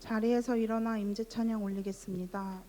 자리에서 일어나 임재 찬양 올리겠습니다.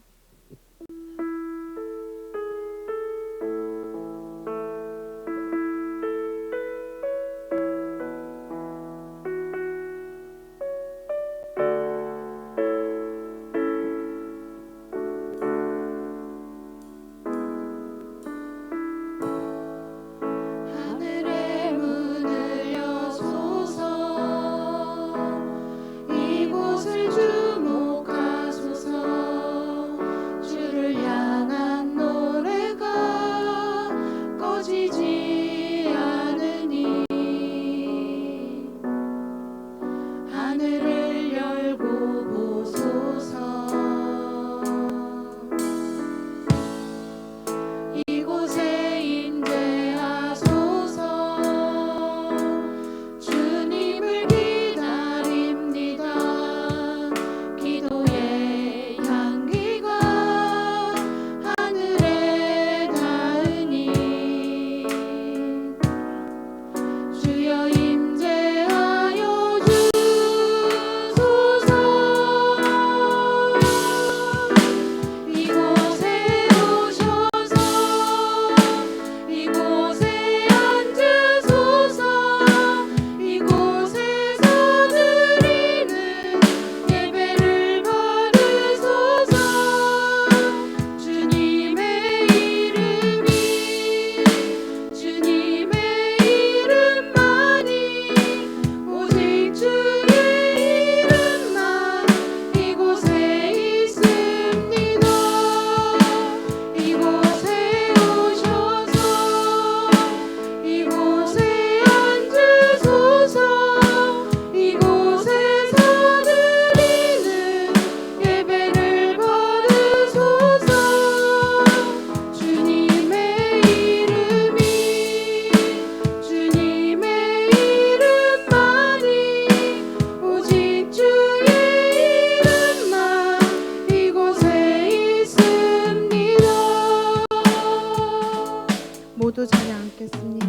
모두 자리에 앉겠습니다.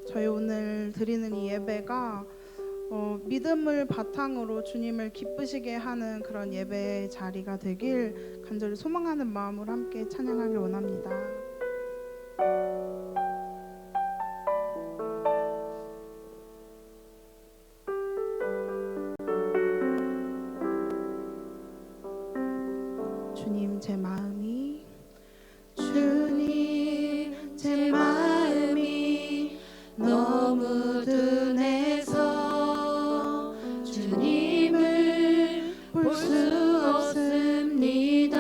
저희 오늘 드리는 이 예배가 믿음을 바탕으로 주님을 기쁘시게 하는 그런 예배의 자리가 되길 간절히 소망하는 마음으로 함께 찬양하길 원합니다. 주님 제 마음이 너무 둔해서 주님을 볼 수 없습니다.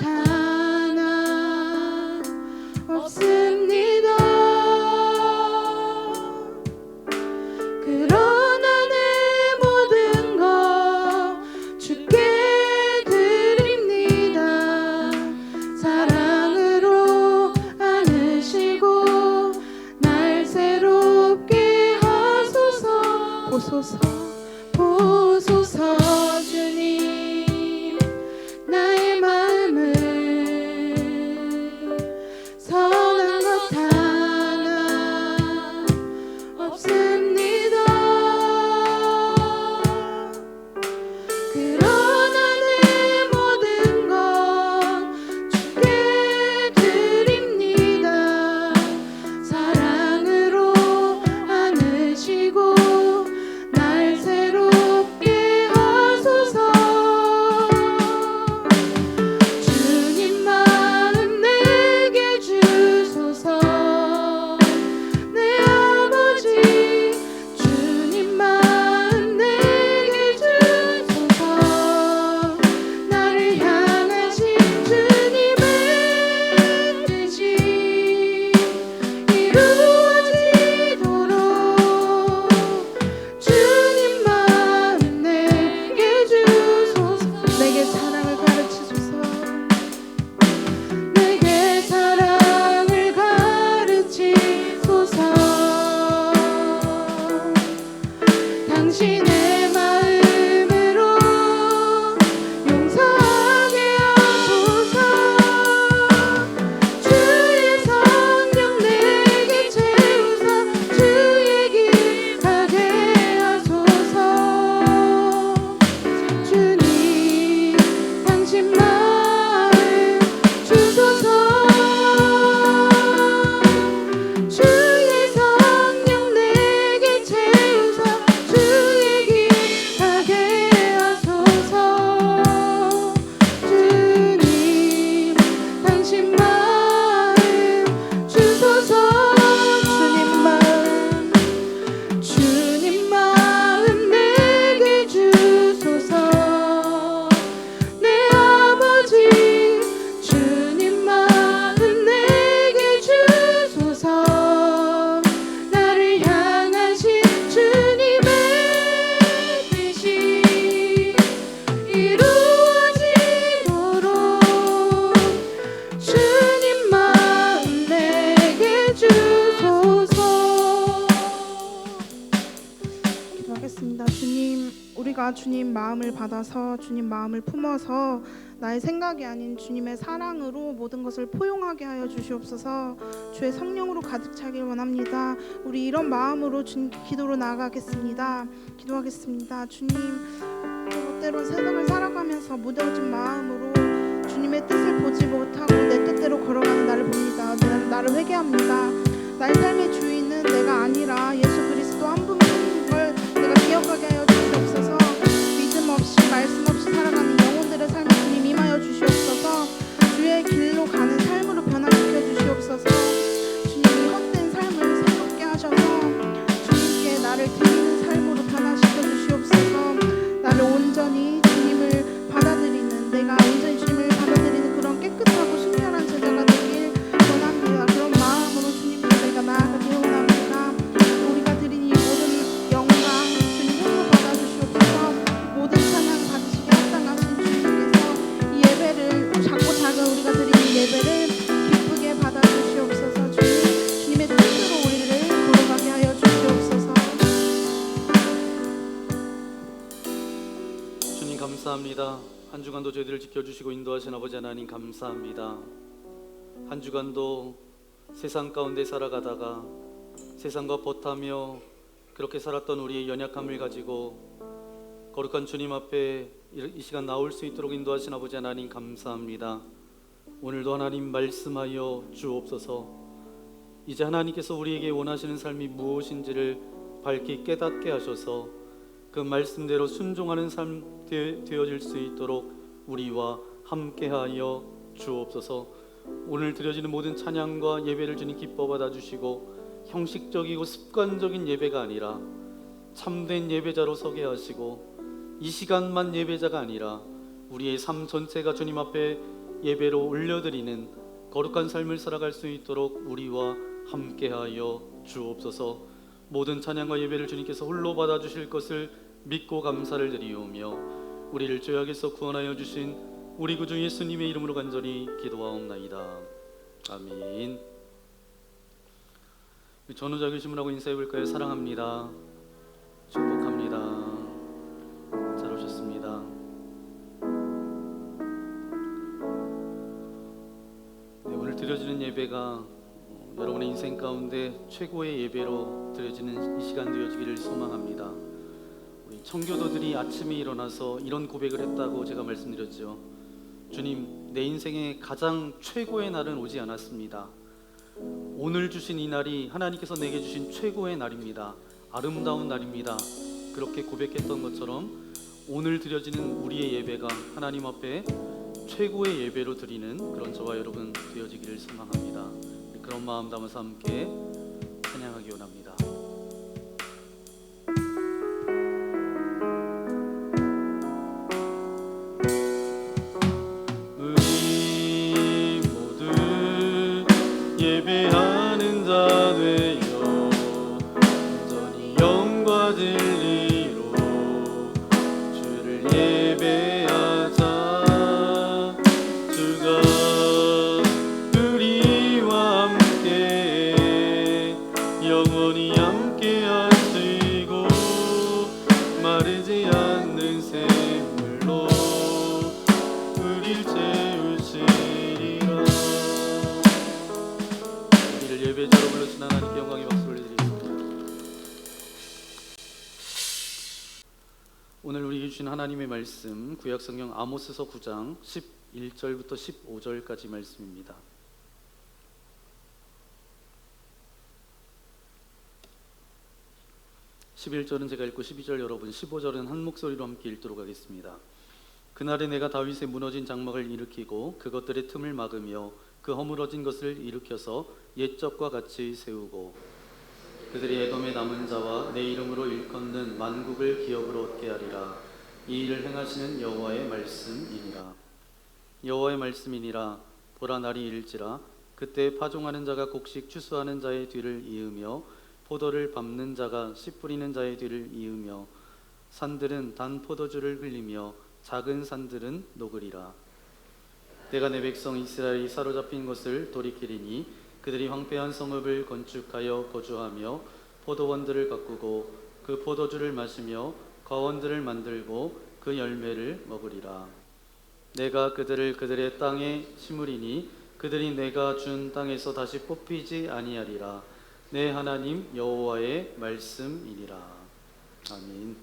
것 하나 없습니다. 그러나 내 모든 것 주께 드립니다. 사랑으로 안으시고 날 새롭게 하소서. 보소서 보소서 주님, 나의 마음을 선한 것 하나 없습니다. 그러나 내 모든 것 주께 드립니다. 사랑으로 안으시고 날 새롭게 하소서. 주님 마음 내게 주소서. 내 아버지 주님 마음 내게 주소서. 나를 향하신 주님의 뜻이 이루어지도록 주님 마음 내게 주소서. 내게 사랑을 가르치소서. 내게 사랑을 가르치소서. 당신의 마음으로 용서하게 하소서. 주의 성령 내게 채우사 주의 길 가게 하소서. 주님 당신 마음 주소서. 주의 성령 내게 채우사 주의 길 가게 하소서. 주님 당신 마음 주소서. 주님 마음 내게 주소서. 내 아버지 주님 마음 내게 주소서. 나를 향하신 주님의 뜻이 이루어지도록 주님 마음 내게 주소서. 기도하겠습니다. 주님, 우리가 주님 마음을 받아서 주님 마음을 품어서 나의 생각이 아닌 주님의 사랑으로 모든 것을 포용하게 하여 주시옵소서. 주의 성령으로 가득 차길 원합니다. 우리 이런 마음으로 주님 기도로 나아가겠습니다. 기도하겠습니다. 주님, 때론 세상을 살아가면서 무뎌진 마음으로 주님의 뜻을 보지 못하고 내 뜻대로 걸어가는 나를 봅니다. 나를 회개합니다. 나의 삶의 주인은 내가 아니라 예수 그리스도 한 분뿐인 걸 내가 기억하게 하여 주시옵소서. 믿음 없이 말씀 없이 살아가는 영혼들의 삶에 주님 임하여 주시옵소서. 주의 길로 가는 삶으로 변화시켜 주시옵소서. 주님이 헛된 삶을 새롭게 하셔서 주님께 나를 드리는 삶으로 변화시켜 주시옵소서. 나를 온전히 주님을 받아들이는, 내가 온전히 주님을 받아들이는 그런 깨끗하고 순결한 제자가 되길 원합니다. 그런 마음으로 주님께 내가 나아가길 원합니다. 우리가 드린 이 모든 영광 주님 홀로 받아주시옵소서. 모든 찬양 받으시기 합당하신 주님께서 이 예배를, 작고 작은 우리가 드린 이 예배를 기쁘게 받아주시옵소서. 주님의 뜻으로 우리를 걸어가게 하여 주시옵소서. 주님 감사합니다. 한 주간도 저희들을 지켜주시고 인도하신 아버지 하나님 감사합니다. 한 주간도 세상 가운데 살아가다가 세상과 버타며 그렇게 살았던 우리의 연약함을 가지고 거룩한 주님 앞에 이 시간 나올 수 있도록 인도하신 아버지 하나님 감사합니다. 오늘도 하나님 말씀하여 주옵소서. 이제 하나님께서 우리에게 원하시는 삶이 무엇인지를 밝히 깨닫게 하셔서 그 말씀대로 순종하는 삶 되어질 수 있도록 우리와 함께하여 주옵소서. 오늘 드려지는 모든 찬양과 예배를 주님 기뻐 받아주시고 형식적이고 습관적인 예배가 아니라 참된 예배자로 서게 하시고 이 시간만 예배자가 아니라 우리의 삶 전체가 주님 앞에 예배로 올려드리는 거룩한 삶을 살아갈 수 있도록 우리와 함께하여 주옵소서. 모든 찬양과 예배를 주님께서 홀로 받아주실 것을 믿고 감사를 드리오며 우리를 죄악에서 구원하여 주신 우리 구주 예수님의 이름으로 간절히 기도하옵나이다. 아멘. 전우자 교심을 하고 인사해 볼까요? 사랑합니다. 축복합니다. 잘 오셨습니다. 네, 오늘 드려지는 예배가 여러분의 인생 가운데 최고의 예배로 드려지는 이 시간 되어지기를 소망합니다. 우리 청교도들이 아침에 일어나서 이런 고백을 했다고 제가 말씀드렸죠. 주님, 내 인생의 가장 최고의 날은 오지 않았습니다. 오늘 주신 이 날이 하나님께서 내게 주신 최고의 날입니다. 아름다운 날입니다. 그렇게 고백했던 것처럼 오늘 드려지는 우리의 예배가 하나님 앞에 최고의 예배로 드리는 그런 저와 여러분 되어지기를 소망합니다. 그런 마음 담아서 함께 찬양하기 원합니다. 우리 모두 예배하는 자 되어 온전히 영과 진리로 주를 예배하자. 주가 우리와 함께 영원히 함께 하시고 마르지 않는 샘물로 우릴 채우시리라. 우리를 예배자로 불러주신 하나님께 영광의 박수 올려드리겠습니다. 오늘 우리에게 주신 하나님의 말씀 구약성경 아모스서 9장 11절부터 15절까지 말씀입니다. 11절은 제가 읽고 12절 여러분, 15절은 한 목소리로 함께 읽도록 하겠습니다. 그날에 내가 다윗의 무너진 장막을 일으키고 그것들의 틈을 막으며 그 허물어진 것을 일으켜서 옛적과 같이 세우고 그들이 에돔의 남은 자와 내 이름으로 일컫는 만국을 기업으로 얻게 하리라. 이 일을 행하시는 여호와의 말씀이니라. 여호와의 말씀이니라. 보라, 날이 이를지라 그때 파종하는 자가 곡식 추수하는 자의 뒤를 이으며 포도를 밟는 자가 씨 뿌리는 자의 뒤를 이으며 산들은 단 포도주를 흘리며 작은 산들은 녹으리라. 내가 내 백성 이스라엘이 사로잡힌 것을 돌이키리니 그들이 황폐한 성읍을 건축하여 거주하며 포도원들을 가꾸고 그 포도주를 마시며 거원들을 만들고 그 열매를 먹으리라. 내가 그들을 그들의 땅에 심으리니 그들이 내가 준 땅에서 다시 뽑히지 아니하리라. 내 하나님 여호와의 말씀이니라. 아멘.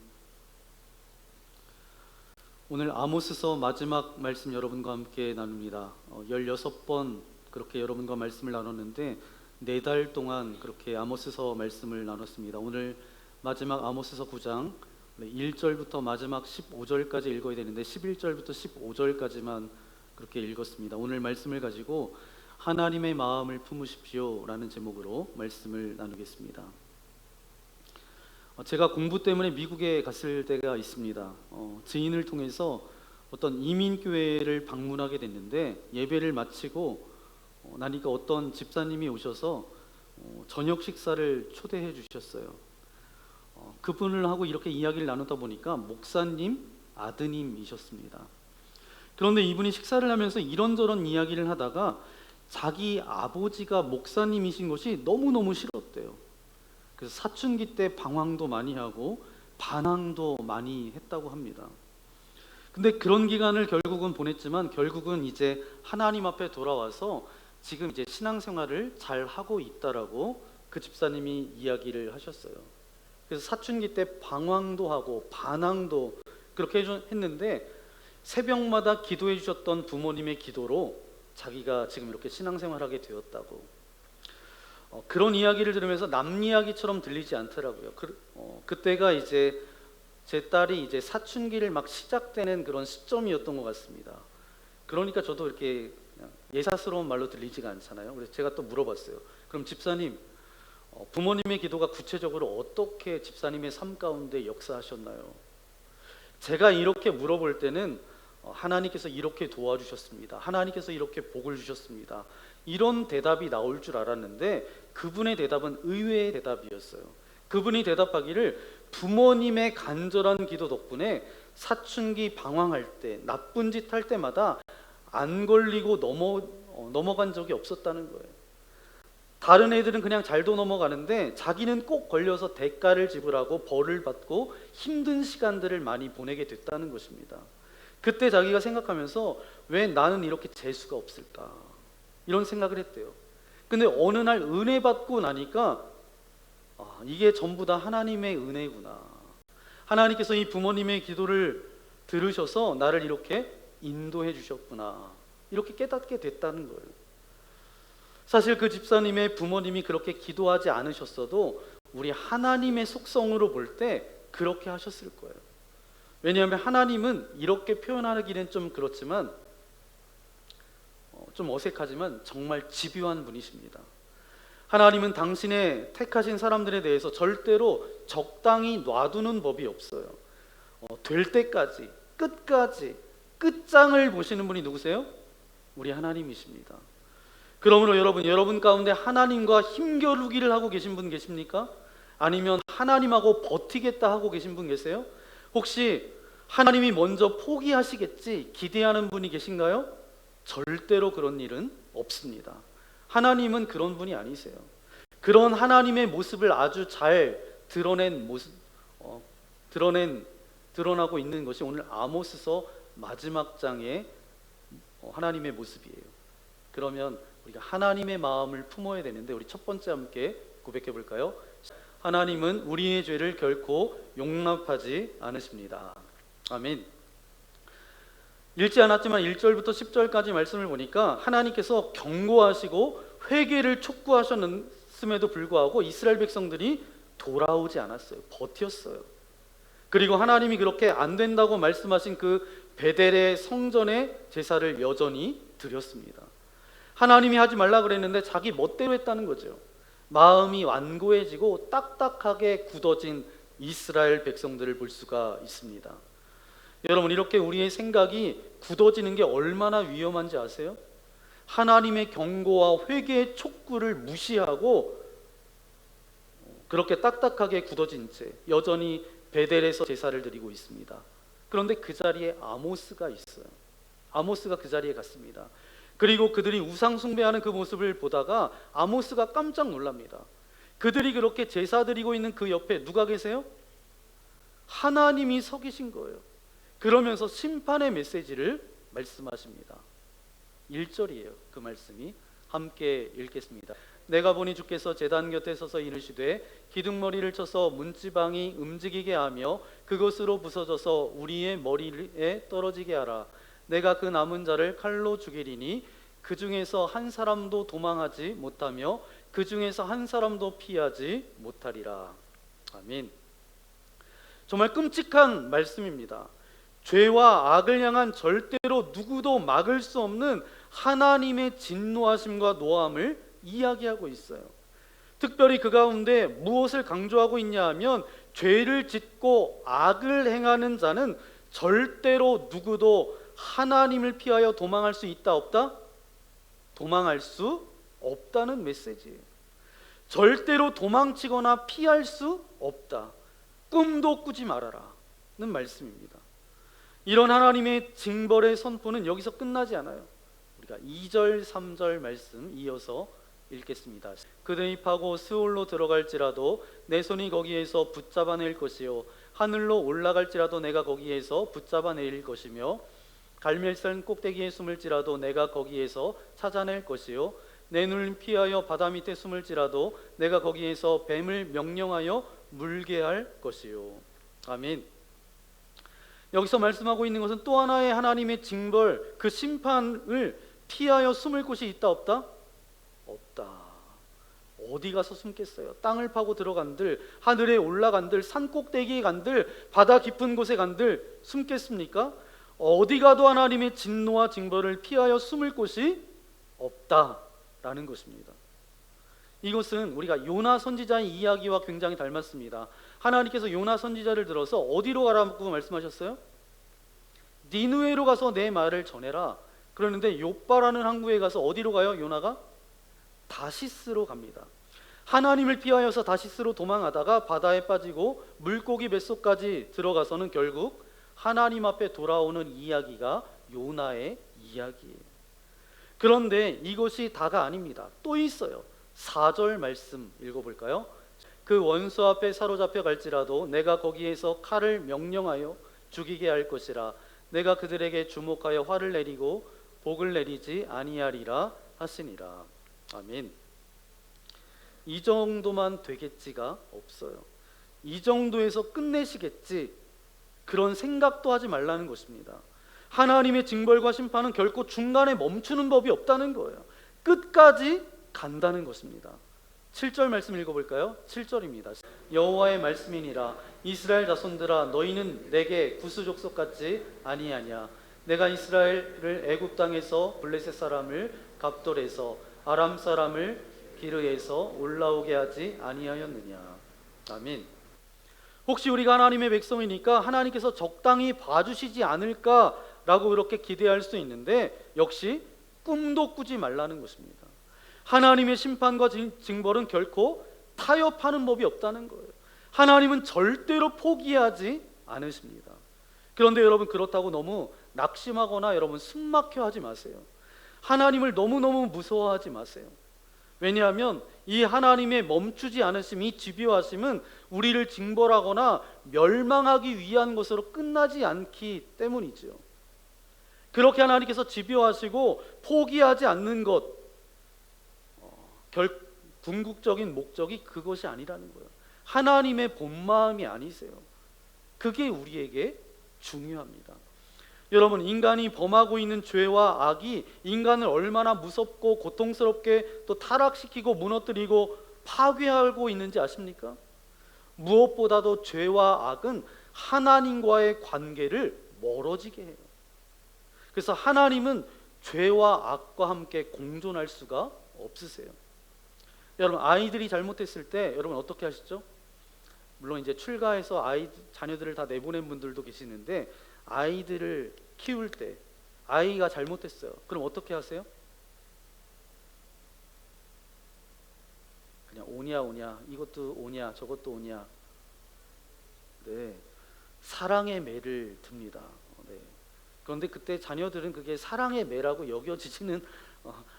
오늘 아모스서 마지막 말씀 여러분과 함께 나눕니다. 16번 그렇게 여러분과 말씀을 나눴는데 4달 동안 그렇게 아모스서 말씀을 나눴습니다. 오늘 마지막 아모스서 9장 1절부터 마지막 15절까지 읽어야 되는데 11절부터 15절까지만 그렇게 읽었습니다. 오늘 말씀을 가지고 하나님의 마음을 품으십시오 라는 제목으로 말씀을 나누겠습니다. 제가 공부 때문에 미국에 갔을 때가 있습니다. 지인을 통해서 어떤 이민교회를 방문하게 됐는데 예배를 마치고 나니까 어떤 집사님이 오셔서 저녁 식사를 초대해 주셨어요. 그분을 하고 이렇게 이야기를 나누다 보니까 목사님 아드님이셨습니다. 그런데 이분이 식사를 하면서 이런저런 이야기를 하다가 자기 아버지가 목사님이신 것이 너무너무 싫었대요. 그래서 사춘기 때 방황도 많이 하고 반항도 많이 했다고 합니다. 근데 그런 기간을 결국은 보냈지만 결국은 이제 하나님 앞에 돌아와서 지금 이제 신앙생활을 잘 하고 있다라고 그 집사님이 이야기를 하셨어요. 그래서 사춘기 때 방황도 하고 반항도 그렇게 했는데 새벽마다 기도해 주셨던 부모님의 기도로 자기가 지금 이렇게 신앙생활하게 되었다고. 그런 이야기를 들으면서 남 이야기처럼 들리지 않더라고요. 그때가 이제 제 딸이 이제 사춘기를 막 시작되는 그런 시점이었던 것 같습니다. 그러니까 저도 이렇게 그냥 예사스러운 말로 들리지가 않잖아요. 그래서 제가 또 물어봤어요. 그럼 집사님, 부모님의 기도가 구체적으로 어떻게 집사님의 삶 가운데 역사하셨나요? 제가 이렇게 물어볼 때는 하나님께서 이렇게 도와주셨습니다. 하나님께서 이렇게 복을 주셨습니다. 이런 대답이 나올 줄 알았는데 그분의 대답은 의외의 대답이었어요. 그분이 대답하기를 부모님의 간절한 기도 덕분에 사춘기 방황할 때, 나쁜 짓 할 때마다 안 걸리고 넘어간 적이 없었다는 거예요. 다른 애들은 그냥 잘도 넘어가는데 자기는 꼭 걸려서 대가를 지불하고 벌을 받고 힘든 시간들을 많이 보내게 됐다는 것입니다. 그때 자기가 생각하면서 왜 나는 이렇게 재수가 없을까, 이런 생각을 했대요. 근데 어느 날 은혜 받고 나니까 이게 전부 다 하나님의 은혜구나. 하나님께서 이 부모님의 기도를 들으셔서 나를 이렇게 인도해 주셨구나, 이렇게 깨닫게 됐다는 거예요. 사실 그 집사님의 부모님이 그렇게 기도하지 않으셨어도 우리 하나님의 속성으로 볼 때 그렇게 하셨을 거예요. 왜냐하면 하나님은 이렇게 표현하기는 좀 그렇지만 좀 어색하지만 정말 집요한 분이십니다. 하나님은 당신의 택하신 사람들에 대해서 절대로 적당히 놔두는 법이 없어요. 될 때까지 끝까지 끝장을 보시는 분이 누구세요? 우리 하나님이십니다. 그러므로 여러분 가운데 하나님과 힘겨루기를 하고 계신 분 계십니까? 아니면 하나님하고 버티겠다 하고 계신 분 계세요? 혹시 하나님이 먼저 포기하시겠지 기대하는 분이 계신가요? 절대로 그런 일은 없습니다. 하나님은 그런 분이 아니세요. 그런 하나님의 모습을 아주 잘 드러나고 있는 것이 오늘 아모스서 마지막 장의 하나님의 모습이에요. 그러면 우리가 하나님의 마음을 품어야 되는데 우리 첫 번째 함께 고백해 볼까요? 하나님은 우리의 죄를 결코 용납하지 않으십니다. 아멘. 읽지 않았지만 1절부터 10절까지 말씀을 보니까 하나님께서 경고하시고 회개를 촉구하셨음에도 불구하고 이스라엘 백성들이 돌아오지 않았어요. 버텼어요. 그리고 하나님이 그렇게 안 된다고 말씀하신 그 베델의 성전의 제사를 여전히 드렸습니다. 하나님이 하지 말라 그랬는데 자기 멋대로 했다는 거죠. 마음이 완고해지고 딱딱하게 굳어진 이스라엘 백성들을 볼 수가 있습니다. 여러분, 이렇게 우리의 생각이 굳어지는 게 얼마나 위험한지 아세요? 하나님의 경고와 회개의 촉구를 무시하고 그렇게 딱딱하게 굳어진 채 여전히 베델에서 제사를 드리고 있습니다. 그런데 그 자리에 아모스가 있어요. 아모스가 그 자리에 갔습니다. 그리고 그들이 우상 숭배하는 그 모습을 보다가 아모스가 깜짝 놀랍니다. 그들이 그렇게 제사 드리고 있는 그 옆에 누가 계세요? 하나님이 서 계신 거예요. 그러면서 심판의 메시지를 말씀하십니다. 1절이에요. 그 말씀이 함께 읽겠습니다. 내가 보니 주께서 제단 곁에 서서 이르시되 기둥머리를 쳐서 문지방이 움직이게 하며 그것으로 부서져서 우리의 머리에 떨어지게 하라. 내가 그 남은 자를 칼로 죽이리니 그 중에서 한 사람도 도망하지 못하며 그 중에서 한 사람도 피하지 못하리라. 아멘. 정말 끔찍한 말씀입니다. 죄와 악을 향한 절대로 누구도 막을 수 없는 하나님의 진노하심과 노함을 이야기하고 있어요. 특별히 그 가운데 무엇을 강조하고 있냐 하면 죄를 짓고 악을 행하는 자는 절대로 누구도 하나님을 피하여 도망할 수 있다 없다? 도망할 수 없다는 메시지예요. 절대로 도망치거나 피할 수 없다. 꿈도 꾸지 말아라는 말씀입니다. 이런 하나님의 징벌의 선포는 여기서 끝나지 않아요. 우리가 2절 3절 말씀 이어서 읽겠습니다. 그들이 파고 스올로 들어갈지라도 내 손이 거기에서 붙잡아낼 것이요 하늘로 올라갈지라도 내가 거기에서 붙잡아낼 것이며 갈멜산 꼭대기에 숨을지라도 내가 거기에서 찾아낼 것이요 내 눈을 피하여 바다 밑에 숨을지라도 내가 거기에서 뱀을 명령하여 물게 할 것이요. 아멘. 여기서 말씀하고 있는 것은 또 하나의 하나님의 징벌, 그 심판을 피하여 숨을 곳이 있다 없다? 없다. 어디 가서 숨겠어요? 땅을 파고 들어간들, 하늘에 올라간들, 산 꼭대기에 간들, 바다 깊은 곳에 간들 숨겠습니까? 어디 가도 하나님의 진노와 징벌을 피하여 숨을 곳이 없다라는 것입니다. 이것은 우리가 요나 선지자의 이야기와 굉장히 닮았습니다. 하나님께서 요나 선지자를 들어서 어디로 가라고 말씀하셨어요? 니느웨로 가서 내 말을 전해라. 그러는데 욥바라는 항구에 가서 어디로 가요? 요나가 다시스로 갑니다. 하나님을 피하여서 다시스로 도망하다가 바다에 빠지고 물고기 뱃속까지 들어가서는 결국 하나님 앞에 돌아오는 이야기가 요나의 이야기예요. 그런데 이것이 다가 아닙니다. 또 있어요. 4절 말씀 읽어볼까요? 그 원수 앞에 사로잡혀 갈지라도 내가 거기에서 칼을 명령하여 죽이게 할 것이라. 내가 그들에게 주목하여 화를 내리고 복을 내리지 아니하리라 하시니라. 아멘. 이 정도만 되겠지가 없어요. 이 정도에서 끝내시겠지, 그런 생각도 하지 말라는 것입니다. 하나님의 징벌과 심판은 결코 중간에 멈추는 법이 없다는 거예요. 끝까지 간다는 것입니다. 7절 말씀 읽어볼까요? 7절입니다. 여호와의 말씀이니라. 이스라엘 자손들아, 너희는 내게 구수족속 같지 아니하냐. 내가 이스라엘을 애굽 땅에서 블레셋 사람을 갑돌에서 아람 사람을 기르에서 올라오게 하지 아니하였느냐. 아멘. 혹시 우리가 하나님의 백성이니까 하나님께서 적당히 봐주시지 않을까라고 그렇게 기대할 수 있는데, 역시 꿈도 꾸지 말라는 것입니다. 하나님의 심판과 징벌은 결코 타협하는 법이 없다는 거예요. 하나님은 절대로 포기하지 않으십니다. 그런데 여러분, 그렇다고 너무 낙심하거나 여러분 숨막혀 하지 마세요. 하나님을 너무너무 무서워하지 마세요. 왜냐하면 이 하나님의 멈추지 않으심, 이 집요하심은 우리를 징벌하거나 멸망하기 위한 것으로 끝나지 않기 때문이죠. 그렇게 하나님께서 집요하시고 포기하지 않는 것, 궁극적인 목적이 그것이 아니라는 거예요. 하나님의 본마음이 아니세요. 그게 우리에게 중요합니다. 여러분, 인간이 범하고 있는 죄와 악이 인간을 얼마나 무섭고 고통스럽게 또 타락시키고 무너뜨리고 파괴하고 있는지 아십니까? 무엇보다도 죄와 악은 하나님과의 관계를 멀어지게 해요. 그래서 하나님은 죄와 악과 함께 공존할 수가 없으세요. 여러분, 아이들이 잘못했을 때 여러분 어떻게 하시죠? 물론 이제 출가해서 자녀들을 다 내보낸 분들도 계시는데, 아이들을 키울 때 아이가 잘못했어요. 그럼 어떻게 하세요? 그냥 오냐 오냐, 이것도 오냐 저것도 오냐. 네, 사랑의 매를 듭니다. 네. 그런데 그때 자녀들은 그게 사랑의 매라고 여겨지지는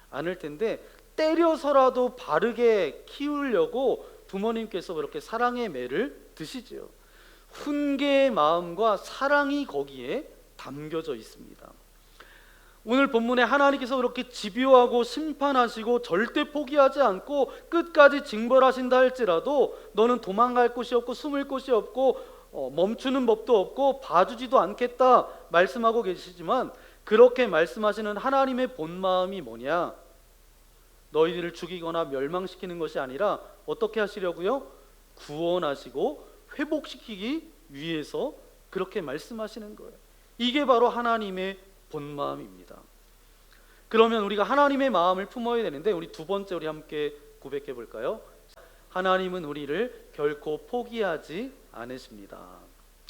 않을 텐데, 때려서라도 바르게 키우려고 부모님께서 그렇게 사랑의 매를 드시죠. 훈계의 마음과 사랑이 거기에 담겨져 있습니다. 오늘 본문에 하나님께서 그렇게 집요하고 심판하시고 절대 포기하지 않고 끝까지 징벌하신다 할지라도 너는 도망갈 곳이 없고 숨을 곳이 없고 멈추는 법도 없고 봐주지도 않겠다 말씀하고 계시지만, 그렇게 말씀하시는 하나님의 본마음이 뭐냐? 너희들을 죽이거나 멸망시키는 것이 아니라 어떻게 하시려고요? 구원하시고 회복시키기 위해서 그렇게 말씀하시는 거예요. 이게 바로 하나님의 본마음입니다. 그러면 우리가 하나님의 마음을 품어야 되는데, 우리 두 번째 우리 함께 고백해 볼까요? 하나님은 우리를 결코 포기하지 않으십니다.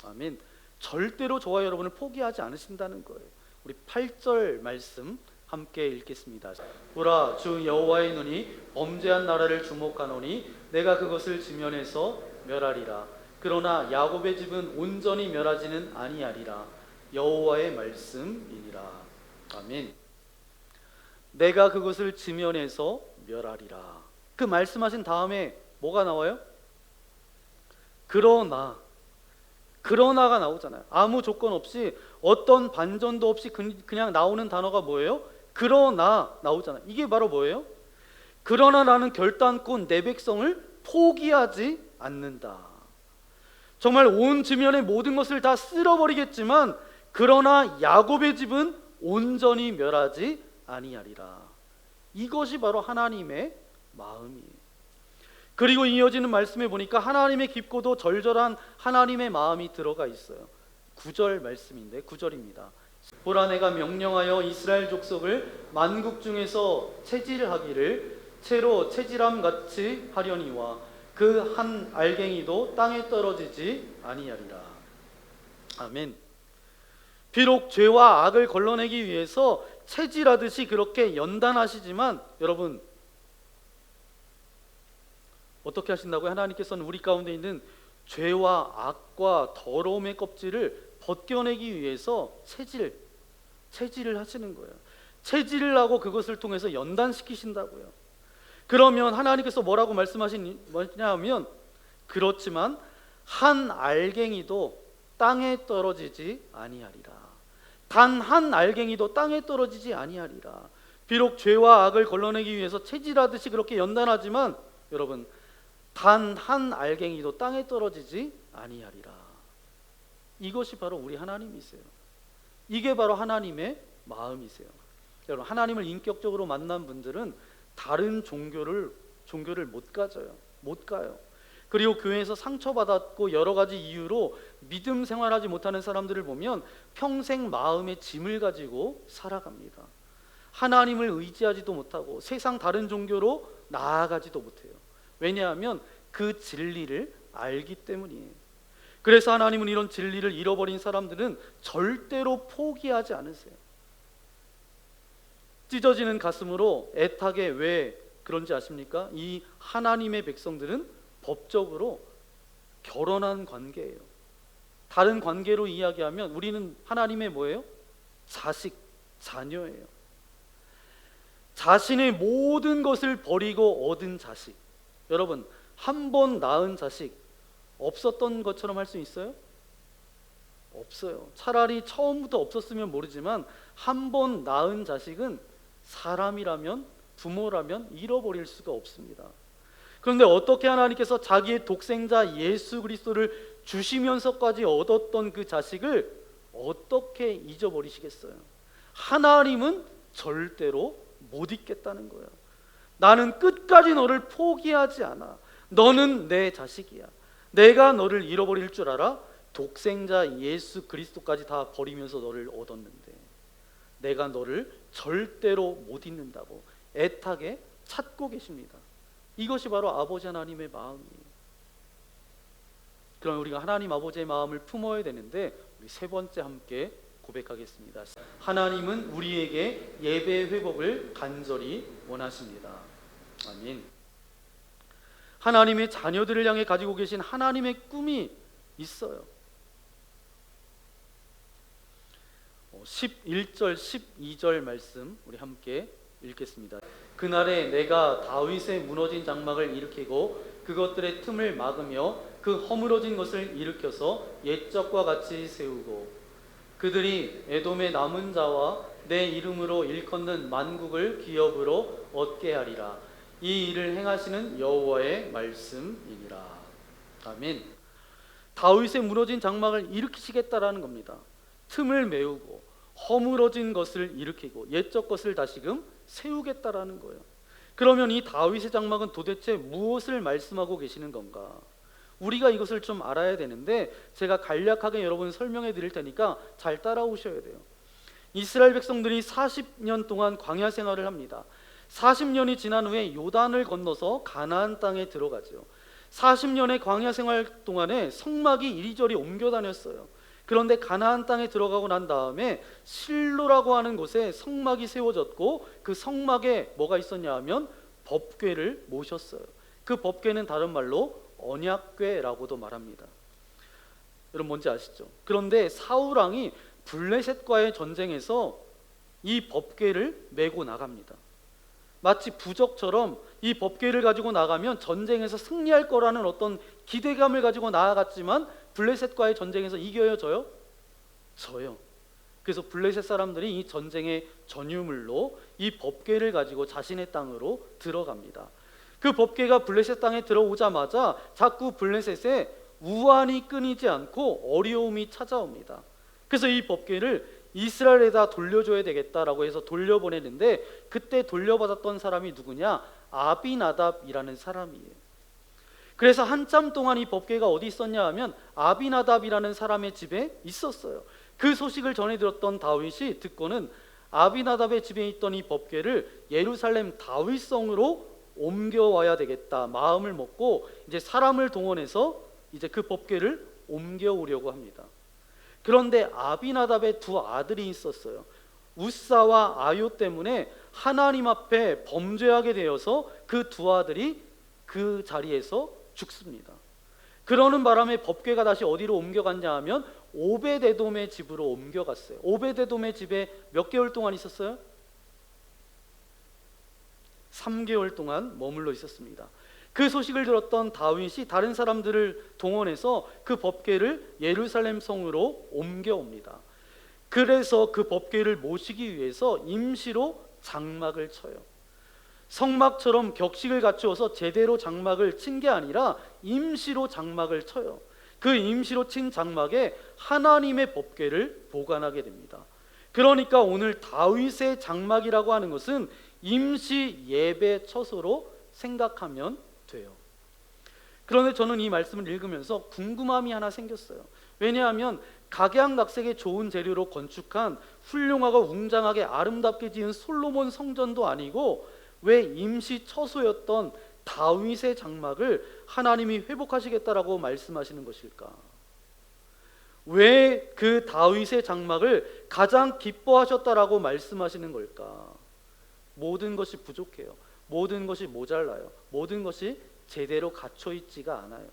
아멘. 절대로 저와 여러분을 포기하지 않으신다는 거예요. 우리 8절 말씀 함께 읽겠습니다. 보라, 주 여호와의 눈이 범죄한 나라를 주목하노니 내가 그것을 지면에서 멸하리라. 그러나 야곱의 집은 온전히 멸하지는 아니하리라. 여호와의 말씀이니라. 아멘. 내가 그것을 지면에서 멸하리라. 그 말씀하신 다음에 뭐가 나와요? 그러나가 나오잖아요. 아무 조건 없이, 어떤 반전도 없이 그냥 나오는 단어가 뭐예요? 그러나 나오잖아요. 이게 바로 뭐예요? 그러나 나는 결단코 내 백성을 포기하지 않는다. 정말 온 지면의 모든 것을 다 쓸어버리겠지만, 그러나 야곱의 집은 온전히 멸하지 아니하리라. 이것이 바로 하나님의 마음이에요. 그리고 이어지는 말씀에 보니까 하나님의 깊고도 절절한 하나님의 마음이 들어가 있어요. 9절 말씀인데, 9절입니다. 보라, 내가 명령하여 이스라엘 족속을 만국 중에서 체질하기를 채로 체질함같이 하려니와 그 한 알갱이도 땅에 떨어지지 아니하리라. 아멘. 비록 죄와 악을 걸러내기 위해서 채질하듯이 그렇게 연단하시지만 여러분 어떻게 하신다고요? 하나님께서는 우리 가운데 있는 죄와 악과 더러움의 껍질을 벗겨내기 위해서 채질을 하시는 거예요. 채질을 하고 그것을 통해서 연단시키신다고요. 그러면 하나님께서 뭐라고 말씀하시냐면 그렇지만 한 알갱이도 땅에 떨어지지 아니하리라. 단 한 알갱이도 땅에 떨어지지 아니하리라. 비록 죄와 악을 걸러내기 위해서 채질하듯이 그렇게 연단하지만 여러분 단 한 알갱이도 땅에 떨어지지 아니하리라. 이것이 바로 우리 하나님이세요. 이게 바로 하나님의 마음이세요. 여러분 하나님을 인격적으로 만난 분들은 다른 종교를 못 가져요. 못 가요. 그리고 교회에서 상처받았고 여러 가지 이유로 믿음 생활하지 못하는 사람들을 보면 평생 마음의 짐을 가지고 살아갑니다. 하나님을 의지하지도 못하고 세상 다른 종교로 나아가지도 못해요. 왜냐하면 그 진리를 알기 때문이에요. 그래서 하나님은 이런 진리를 잃어버린 사람들은 절대로 포기하지 않으세요. 찢어지는 가슴으로 애타게 왜 그런지 아십니까? 이 하나님의 백성들은 법적으로 결혼한 관계예요. 다른 관계로 이야기하면 우리는 하나님의 뭐예요? 자식, 자녀예요. 자신의 모든 것을 버리고 얻은 자식. 여러분 한 번 낳은 자식 없었던 것처럼 할 수 있어요? 없어요. 차라리 처음부터 없었으면 모르지만 한 번 낳은 자식은 사람이라면 부모라면 잃어버릴 수가 없습니다. 그런데 어떻게 하나님께서 자기의 독생자 예수 그리스도를 주시면서까지 얻었던 그 자식을 어떻게 잊어버리시겠어요? 하나님은 절대로 못 잊겠다는 거예요. 나는 끝까지 너를 포기하지 않아. 너는 내 자식이야. 내가 너를 잃어버릴 줄 알아? 독생자 예수 그리스도까지 다 버리면서 너를 얻었는데 내가 너를 절대로 못 잊는다고 애타게 찾고 계십니다. 이것이 바로 아버지 하나님의 마음이에요. 그럼 우리가 하나님 아버지의 마음을 품어야 되는데 우리 세 번째 함께 고백하겠습니다. 하나님은 우리에게 예배 회복을 간절히 원하십니다. 아멘. 하나님의 자녀들을 향해 가지고 계신 하나님의 꿈이 있어요. 11절 12절 말씀 우리 함께 읽겠습니다. 그날에 내가 다윗의 무너진 장막을 일으키고 그것들의 틈을 막으며 그 허물어진 것을 일으켜서 옛적과 같이 세우고 그들이 에돔의 남은 자와 내 이름으로 일컫는 만국을 기업으로 얻게 하리라. 이 일을 행하시는 여호와의 말씀이니라. 아멘. 다윗의 무너진 장막을 일으키시겠다라는 겁니다. 틈을 메우고 허물어진 것을 일으키고 옛적 것을 다시금 세우겠다라는 거예요. 그러면 이 다윗의 장막은 도대체 무엇을 말씀하고 계시는 건가? 우리가 이것을 좀 알아야 되는데 제가 간략하게 여러분 설명해 드릴 테니까 잘 따라오셔야 돼요. 이스라엘 백성들이 40년 동안 광야 생활을 합니다. 40년이 지난 후에 요단을 건너서 가나안 땅에 들어가죠. 40년의 광야 생활 동안에 성막이 이리저리 옮겨 다녔어요. 그런데 가나안 땅에 들어가고 난 다음에 실로라고 하는 곳에 성막이 세워졌고 그 성막에 뭐가 있었냐 하면 법궤를 모셨어요. 그 법궤는 다른 말로 언약궤라고도 말합니다. 여러분 뭔지 아시죠? 그런데 사울 왕이 블레셋과의 전쟁에서 이 법궤를 메고 나갑니다. 마치 부적처럼 이 법궤를 가지고 나가면 전쟁에서 승리할 거라는 어떤 기대감을 가지고 나아갔지만 블레셋과의 전쟁에서 이겨요, 져요? 져요. 그래서 블레셋 사람들이 이 전쟁의 전유물로 이 법궤를 가지고 자신의 땅으로 들어갑니다. 그 법궤가 블레셋 땅에 들어오자마자 자꾸 블레셋에 우환이 끊이지 않고 어려움이 찾아옵니다. 그래서 이 법궤를 이스라엘에다 돌려줘야 되겠다라고 해서 돌려보내는데 그때 돌려받았던 사람이 누구냐? 아비나답이라는 사람이에요. 그래서 한참 동안 이 법궤가 어디 있었냐 하면 아비나답이라는 사람의 집에 있었어요. 그 소식을 전해 들었던 다윗이 듣고는 아비나답의 집에 있던 이 법궤를 예루살렘 다윗성으로 옮겨와야 되겠다 마음을 먹고 이제 사람을 동원해서 이제 그 법궤를 옮겨오려고 합니다. 그런데 아비나답의 두 아들이 있었어요. 우사와 아요 때문에 하나님 앞에 범죄하게 되어서 그 두 아들이 그 자리에서 죽습니다. 그러는 바람에 법궤가 다시 어디로 옮겨갔냐 하면 오베데돔의 집으로 옮겨갔어요. 오베데돔의 집에 몇 개월 동안 있었어요? 3개월 동안 머물러 있었습니다. 그 소식을 들었던 다윗이 다른 사람들을 동원해서 그 법궤를 예루살렘 성으로 옮겨옵니다. 그래서 그 법궤를 모시기 위해서 임시로 장막을 쳐요. 성막처럼 격식을 갖추어서 제대로 장막을 친 게 아니라 임시로 장막을 쳐요. 그 임시로 친 장막에 하나님의 법궤를 보관하게 됩니다. 그러니까 오늘 다윗의 장막이라고 하는 것은 임시 예배 처소로 생각하면 돼요. 그런데 저는 이 말씀을 읽으면서 궁금함이 하나 생겼어요. 왜냐하면 각양각색의 좋은 재료로 건축한 훌륭하고 웅장하게 아름답게 지은 솔로몬 성전도 아니고 왜 임시 처소였던 다윗의 장막을 하나님이 회복하시겠다라고 말씀하시는 것일까? 왜 그 다윗의 장막을 가장 기뻐하셨다라고 말씀하시는 걸까? 모든 것이 부족해요. 모든 것이 모자라요. 모든 것이 제대로 갖춰 있지가 않아요.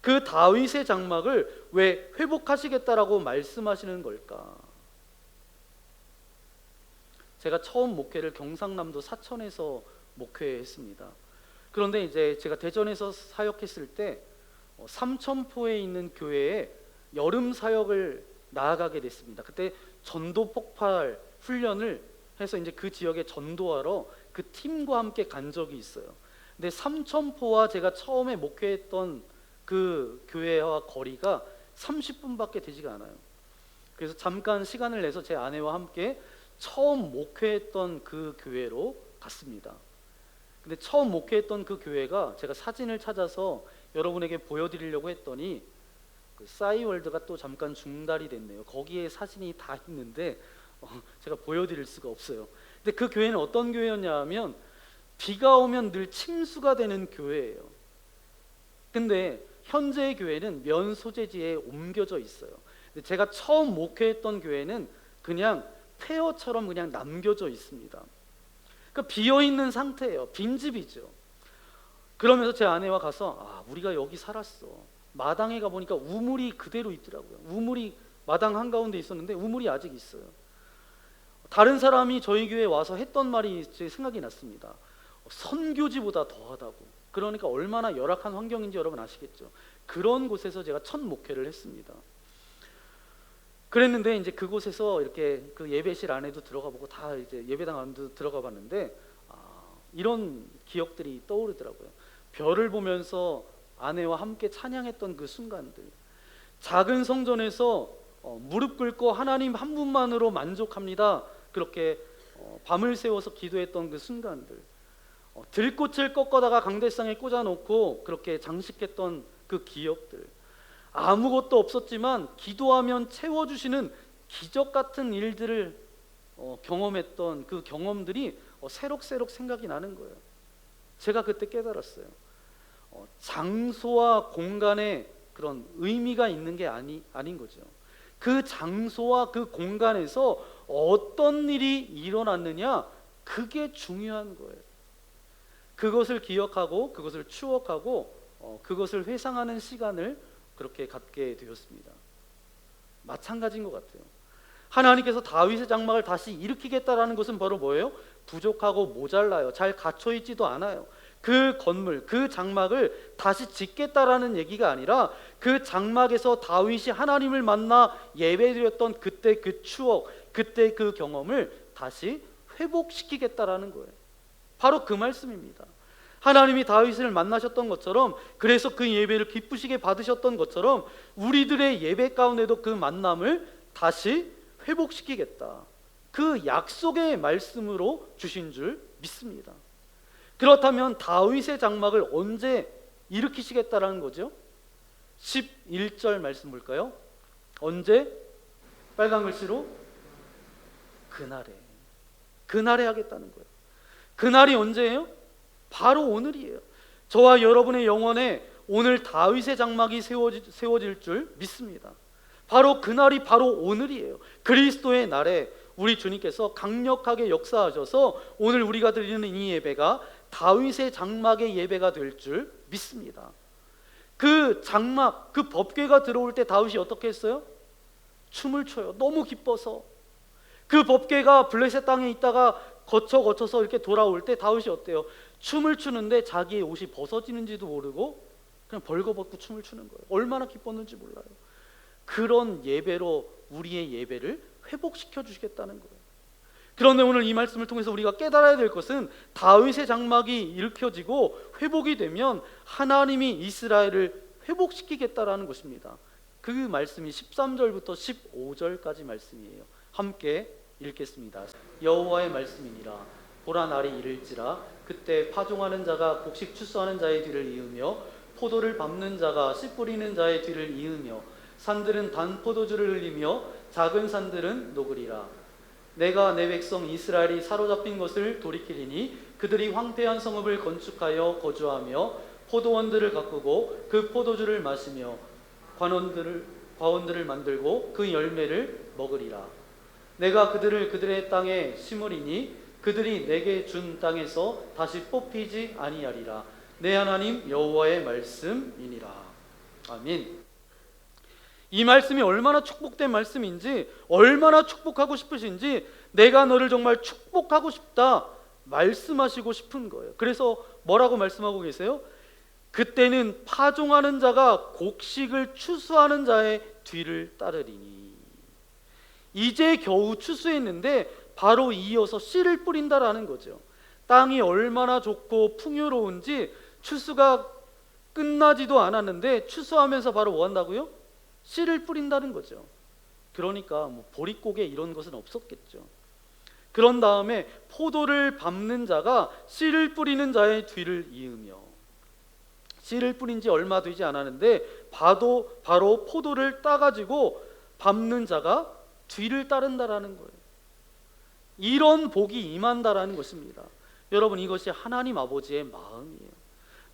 그 다윗의 장막을 왜 회복하시겠다라고 말씀하시는 걸까? 제가 처음 목회를 경상남도 사천에서 목회했습니다. 그런데 이제 제가 대전에서 사역했을 때 삼천포에 있는 교회에 여름 사역을 나아가게 됐습니다. 그때 전도 폭발 훈련을 해서 이제 그 지역에 전도하러 그 팀과 함께 간 적이 있어요. 근데 삼천포와 제가 처음에 목회했던 그 교회와 거리가 30분밖에 되지가 않아요. 그래서 잠깐 시간을 내서 제 아내와 함께 처음 목회했던 그 교회로 갔습니다. 근데 처음 목회했던 그 교회가 제가 사진을 찾아서 여러분에게 보여드리려고 했더니 그 싸이월드가 또 잠깐 중단이 됐네요. 거기에 사진이 다 있는데 제가 보여드릴 수가 없어요. 근데 그 교회는 어떤 교회였냐 하면 비가 오면 늘 침수가 되는 교회예요. 근데 현재의 교회는 면 소재지에 옮겨져 있어요. 근데 제가 처음 목회했던 교회는 그냥 폐허처럼 그냥 남겨져 있습니다. 그러니까 비어있는 상태예요. 빈집이죠. 그러면서 제 아내와 가서 우리가 여기 살았어. 마당에 가보니까 우물이 그대로 있더라고요. 우물이 마당 한가운데 있었는데 우물이 아직 있어요. 다른 사람이 저희 교회에 와서 했던 말이 제 생각이 났습니다. 선교지보다 더하다고. 그러니까 얼마나 열악한 환경인지 여러분 아시겠죠. 그런 곳에서 제가 첫 목회를 했습니다. 그랬는데 이제 그곳에서 이렇게 그 예배실 안에도 들어가 보고 다 이제 예배당 안도 들어가 봤는데 이런 기억들이 떠오르더라고요. 별을 보면서 아내와 함께 찬양했던 그 순간들, 작은 성전에서 무릎 꿇고 하나님 한 분만으로 만족합니다. 그렇게 밤을 새워서 기도했던 그 순간들, 들꽃을 꺾어다가 강대상에 꽂아놓고 그렇게 장식했던 그 기억들, 아무것도 없었지만 기도하면 채워주시는 기적 같은 일들을 경험했던 그 경험들이 새록새록 생각이 나는 거예요. 제가 그때 깨달았어요. 장소와 공간에 그런 의미가 있는 게 아닌 거죠. 그 장소와 그 공간에서 어떤 일이 일어났느냐, 그게 중요한 거예요. 그것을 기억하고 그것을 추억하고 그것을 회상하는 시간을 그렇게 갖게 되었습니다. 마찬가지인 것 같아요. 하나님께서 다윗의 장막을 다시 일으키겠다라는 것은 바로 뭐예요? 부족하고 모자라요. 잘 갖춰 있지도 않아요. 그 건물, 그 장막을 다시 짓겠다라는 얘기가 아니라 그 장막에서 다윗이 하나님을 만나 예배드렸던 그때 그 추억, 그때 그 경험을 다시 회복시키겠다라는 거예요. 바로 그 말씀입니다. 하나님이 다윗을 만나셨던 것처럼, 그래서 그 예배를 기쁘시게 받으셨던 것처럼 우리들의 예배 가운데도 그 만남을 다시 회복시키겠다, 그 약속의 말씀으로 주신 줄 믿습니다. 그렇다면 다윗의 장막을 언제 일으키시겠다라는 거죠? 11절 말씀 볼까요? 언제? 빨간 글씨로 그날에 하겠다는 거예요. 그날이 언제예요? 바로 오늘이에요. 저와 여러분의 영혼에 오늘 다윗의 장막이 세워질 줄 믿습니다. 바로 그날이 바로 오늘이에요. 그리스도의 날에 우리 주님께서 강력하게 역사하셔서 오늘 우리가 드리는 이 예배가 다윗의 장막의 예배가 될 줄 믿습니다. 그 장막, 그 법궤가 들어올 때 다윗이 어떻게 했어요? 춤을 춰요. 너무 기뻐서. 그 법궤가 블레셋 땅에 있다가 거쳐서 이렇게 돌아올 때 다윗이 어때요? 춤을 추는데 자기의 옷이 벗어지는지도 모르고 그냥 벌거벗고 춤을 추는 거예요. 얼마나 기뻤는지 몰라요. 그런 예배로 우리의 예배를 회복시켜 주시겠다는 거예요. 그런데 오늘 이 말씀을 통해서 우리가 깨달아야 될 것은 다윗의 장막이 일으켜지고 회복이 되면 하나님이 이스라엘을 회복시키겠다라는 것입니다. 그 말씀이 13절부터 15절까지 말씀이에요. 함께 읽겠습니다. 여호와의 말씀이니라. 보라 날이 이를지라. 그때 파종하는 자가 곡식 추수하는 자의 뒤를 이으며 포도를 밟는 자가 씨 뿌리는 자의 뒤를 이으며 산들은 단 포도주를 흘리며 작은 산들은 녹으리라. 내가 내 백성 이스라엘이 사로잡힌 것을 돌이키리니 그들이 황폐한 성읍을 건축하여 거주하며 포도원들을 가꾸고 그 포도주를 마시며 과원들을 만들고 그 열매를 먹으리라. 내가 그들의 땅에 심으리니 그들이 내게 준 땅에서 다시 뽑히지 아니하리라. 내 하나님 여호와의 말씀이니라. 아멘. 이 말씀이 얼마나 축복된 말씀인지, 얼마나 축복하고 싶으신지, 내가 너를 정말 축복하고 싶다 말씀하시고 싶은 거예요. 그래서 뭐라고 말씀하고 계세요? 그때는 파종하는 자가 곡식을 추수하는 자의 뒤를 따르리니. 이제 겨우 추수했는데 바로 이어서 씨를 뿌린다라는 거죠. 땅이 얼마나 좋고 풍요로운지 추수가 끝나지도 않았는데 추수하면서 바로 뭐 한다고요? 씨를 뿌린다는 거죠. 그러니까 뭐 보릿고개 이런 것은 없었겠죠. 그런 다음에 포도를 밟는 자가 씨를 뿌리는 자의 뒤를 이으며, 씨를 뿌린 지 얼마 되지 않았는데 바로 포도를 따가지고 밟는 자가 뒤를 따른다라는 거예요. 이런 복이 임한다라는 것입니다. 여러분, 이것이 하나님 아버지의 마음이에요.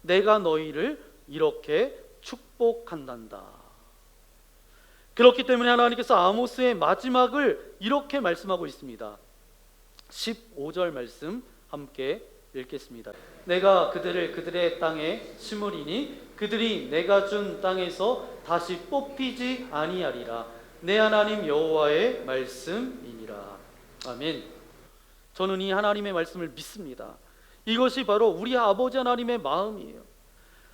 내가 너희를 이렇게 축복한단다. 그렇기 때문에 하나님께서 아모스의 마지막을 이렇게 말씀하고 있습니다. 15절 말씀 함께 읽겠습니다. 내가 그들의 땅에 심으리니 그들이 내가 준 땅에서 다시 뽑히지 아니하리라. 내 하나님 여호와의 말씀이니라. 아멘. 저는 이 하나님의 말씀을 믿습니다. 이것이 바로 우리 아버지 하나님의 마음이에요.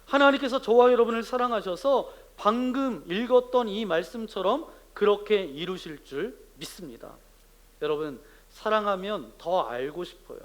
하나님께서 저와 여러분을 사랑하셔서 방금 읽었던 이 말씀처럼 그렇게 이루실 줄 믿습니다. 여러분, 사랑하면 더 알고 싶어요.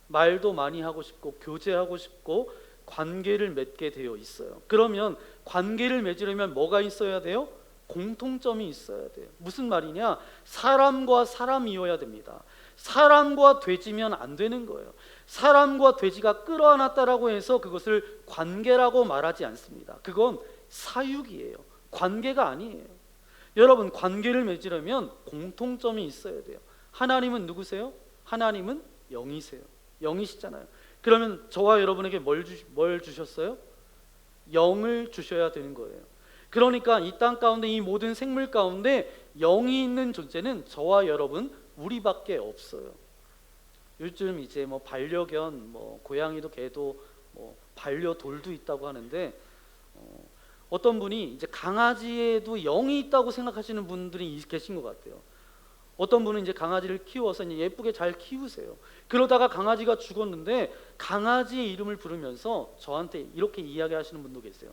말도 많이 하고 싶고 교제하고 싶고 관계를 맺게 되어 있어요. 그러면 관계를 맺으려면 뭐가 있어야 돼요? 공통점이 있어야 돼요. 무슨 말이냐? 사람과 사람이어야 됩니다. 사람과 돼지면 안 되는 거예요. 사람과 돼지가 끌어안았다라고 해서 그것을 관계라고 말하지 않습니다. 그건 사육이에요. 관계가 아니에요. 여러분, 관계를 맺으려면 공통점이 있어야 돼요. 하나님은 누구세요? 하나님은 영이세요. 영이시잖아요. 그러면 저와 여러분에게 뭘 주셨어요? 영을 주셔야 되는 거예요. 그러니까 이 땅 가운데, 이 모든 생물 가운데 영이 있는 존재는 저와 여러분 우리밖에 없어요. 요즘 이제 뭐 반려견, 뭐 고양이도 개도 뭐 반려돌도 있다고 하는데 어떤 분이 이제 강아지에도 영이 있다고 생각하시는 분들이 계신 것 같아요. 어떤 분은 이제 강아지를 키워서 이제 예쁘게 잘 키우세요. 그러다가 강아지가 죽었는데 강아지의 이름을 부르면서 저한테 이렇게 이야기하시는 분도 계세요.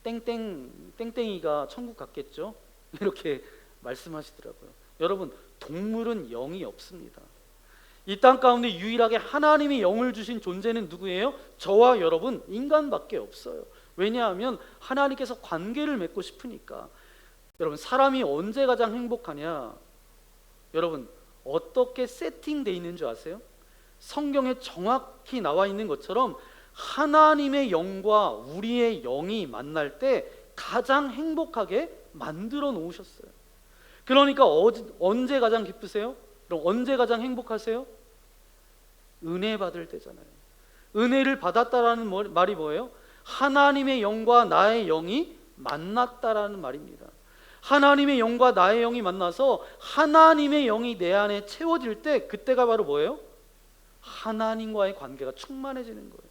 땡땡이가 천국 갔겠죠? 이렇게 말씀하시더라고요. 여러분, 동물은 영이 없습니다. 이 땅 가운데 유일하게 하나님이 영을 주신 존재는 누구예요? 저와 여러분 인간밖에 없어요. 왜냐하면 하나님께서 관계를 맺고 싶으니까. 여러분, 사람이 언제 가장 행복하냐? 여러분, 어떻게 세팅되어 있는 줄 아세요? 성경에 정확히 나와 있는 것처럼 하나님의 영과 우리의 영이 만날 때 가장 행복하게 만들어 놓으셨어요. 그러니까 언제 가장 기쁘세요? 그럼 언제 가장 행복하세요? 은혜 받을 때잖아요. 은혜를 받았다라는 말이 뭐예요? 하나님의 영과 나의 영이 만났다라는 말입니다. 하나님의 영과 나의 영이 만나서 하나님의 영이 내 안에 채워질 때, 그때가 바로 뭐예요? 하나님과의 관계가 충만해지는 거예요.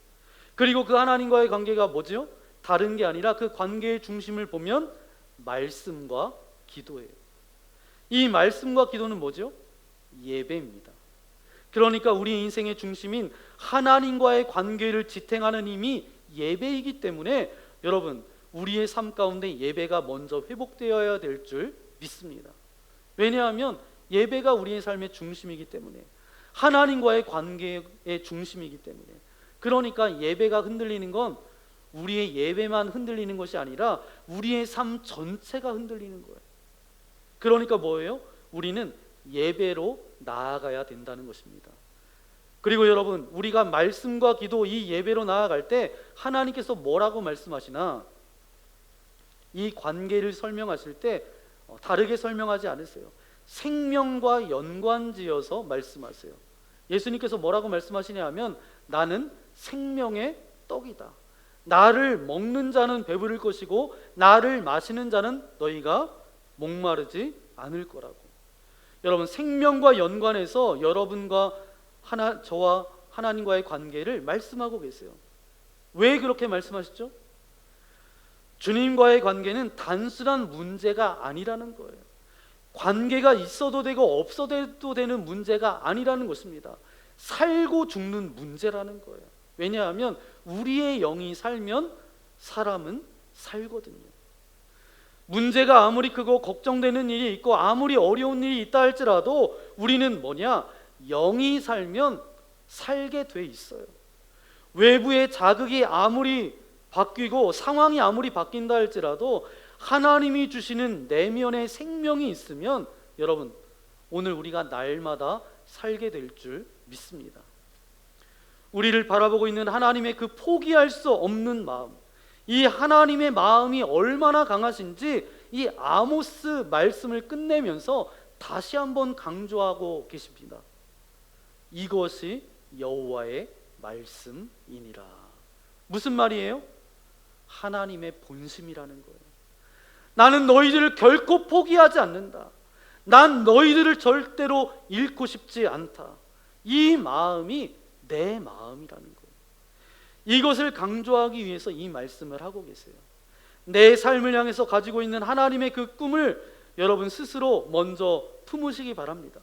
그리고 그 하나님과의 관계가 뭐죠? 다른 게 아니라 그 관계의 중심을 보면 말씀과 기도예요. 이 말씀과 기도는 뭐죠? 예배입니다. 그러니까 우리 인생의 중심인 하나님과의 관계를 지탱하는 힘이 예배이기 때문에 여러분, 우리의 삶 가운데 예배가 먼저 회복되어야 될 줄 믿습니다. 왜냐하면 예배가 우리의 삶의 중심이기 때문에, 하나님과의 관계의 중심이기 때문에. 그러니까 예배가 흔들리는 건 우리의 예배만 흔들리는 것이 아니라 우리의 삶 전체가 흔들리는 거예요. 그러니까 뭐예요? 우리는 예배로 나아가야 된다는 것입니다. 그리고 여러분, 우리가 말씀과 기도, 이 예배로 나아갈 때 하나님께서 뭐라고 말씀하시나? 이 관계를 설명하실 때 다르게 설명하지 않으세요. 생명과 연관지어서 말씀하세요. 예수님께서 뭐라고 말씀하시냐 하면, 나는 생명의 떡이다. 나를 먹는 자는 배부를 것이고 나를 마시는 자는 너희가 목마르지 않을 거라고. 여러분, 생명과 연관해서 여러분과 저와 하나님과의 관계를 말씀하고 계세요. 왜 그렇게 말씀하시죠? 주님과의 관계는 단순한 문제가 아니라는 거예요. 관계가 있어도 되고 없어도 되는 문제가 아니라는 것입니다. 살고 죽는 문제라는 거예요. 왜냐하면 우리의 영이 살면 사람은 살거든요. 문제가 아무리 크고 걱정되는 일이 있고 아무리 어려운 일이 있다 할지라도 우리는 뭐냐? 영이 살면 살게 돼 있어요. 외부의 자극이 아무리 바뀌고 상황이 아무리 바뀐다 할지라도 하나님이 주시는 내면의 생명이 있으면 여러분, 오늘 우리가 날마다 살게 될 줄 믿습니다. 우리를 바라보고 있는 하나님의 그 포기할 수 없는 마음, 이 하나님의 마음이 얼마나 강하신지 이 아모스 말씀을 끝내면서 다시 한번 강조하고 계십니다. 이것이 여호와의 말씀이니라. 무슨 말이에요? 하나님의 본심이라는 거예요. 나는 너희들을 결코 포기하지 않는다. 난 너희들을 절대로 잃고 싶지 않다. 이 마음이 내 마음이라는 거예요. 이것을 강조하기 위해서 이 말씀을 하고 계세요. 내 삶을 향해서 가지고 있는 하나님의 그 꿈을 여러분 스스로 먼저 품으시기 바랍니다.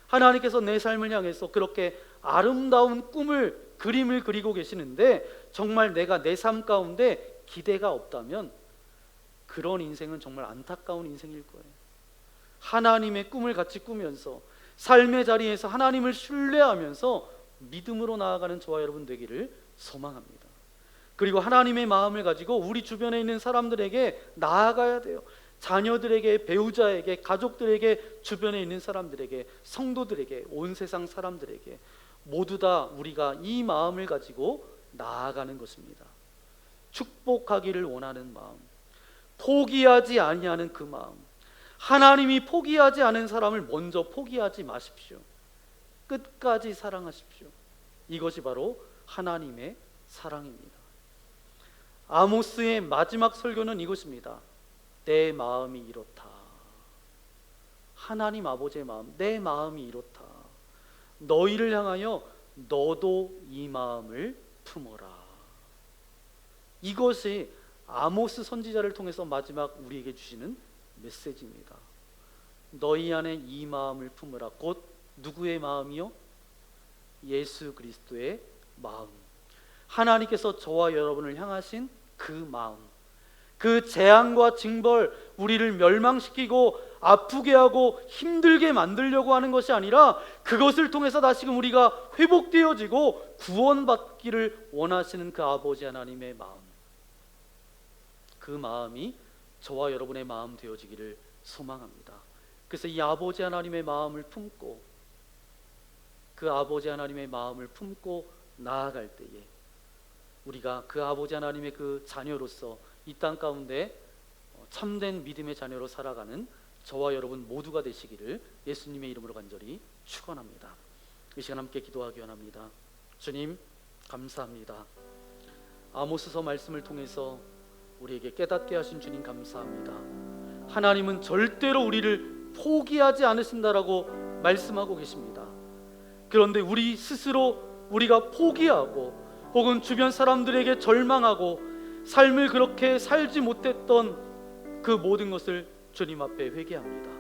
하나님께서 내 삶을 향해서 그렇게 아름다운 그림을 그리고 계시는데, 정말 내가 내 삶 가운데 기대가 없다면 그런 인생은 정말 안타까운 인생일 거예요. 하나님의 꿈을 같이 꾸면서 삶의 자리에서 하나님을 신뢰하면서 믿음으로 나아가는 저와 여러분 되기를 소망합니다. 그리고 하나님의 마음을 가지고 우리 주변에 있는 사람들에게 나아가야 돼요. 자녀들에게, 배우자에게, 가족들에게, 주변에 있는 사람들에게, 성도들에게, 온 세상 사람들에게 모두 다 우리가 이 마음을 가지고 나아가는 것입니다. 축복하기를 원하는 마음, 포기하지 아니하는 그 마음. 하나님이 포기하지 않은 사람을 먼저 포기하지 마십시오. 끝까지 사랑하십시오. 이것이 바로 하나님의 사랑입니다. 아모스의 마지막 설교는 이것입니다. 내 마음이 이렇다. 하나님 아버지의 마음, 내 마음이 이렇다. 너희를 향하여 너도 이 마음을 품어라. 이것이 아모스 선지자를 통해서 마지막 우리에게 주시는 메시지입니다. 너희 안에 이 마음을 품으라. 곧 누구의 마음이요? 예수 그리스도의 마음. 하나님께서 저와 여러분을 향하신 그 마음, 그 재앙과 징벌, 우리를 멸망시키고 아프게 하고 힘들게 만들려고 하는 것이 아니라 그것을 통해서 다시금 우리가 회복되어지고 구원받기를 원하시는 그 아버지 하나님의 마음, 그 마음이 저와 여러분의 마음 되어지기를 소망합니다. 그래서 이 아버지 하나님의 마음을 품고, 그 아버지 하나님의 마음을 품고 나아갈 때에 우리가 그 아버지 하나님의 그 자녀로서 이 땅 가운데 참된 믿음의 자녀로 살아가는 저와 여러분 모두가 되시기를 예수님의 이름으로 간절히 축원합니다. 이 시간 함께 기도하기 원합니다. 주님, 감사합니다. 아모스서 말씀을 통해서 우리에게 깨닫게 하신 주님 감사합니다. 하나님은 절대로 우리를 포기하지 않으신다라고 말씀하고 계십니다. 그런데 우리 스스로 우리가 포기하고 혹은 주변 사람들에게 절망하고 삶을 그렇게 살지 못했던 그 모든 것을 주님 앞에 회개합니다.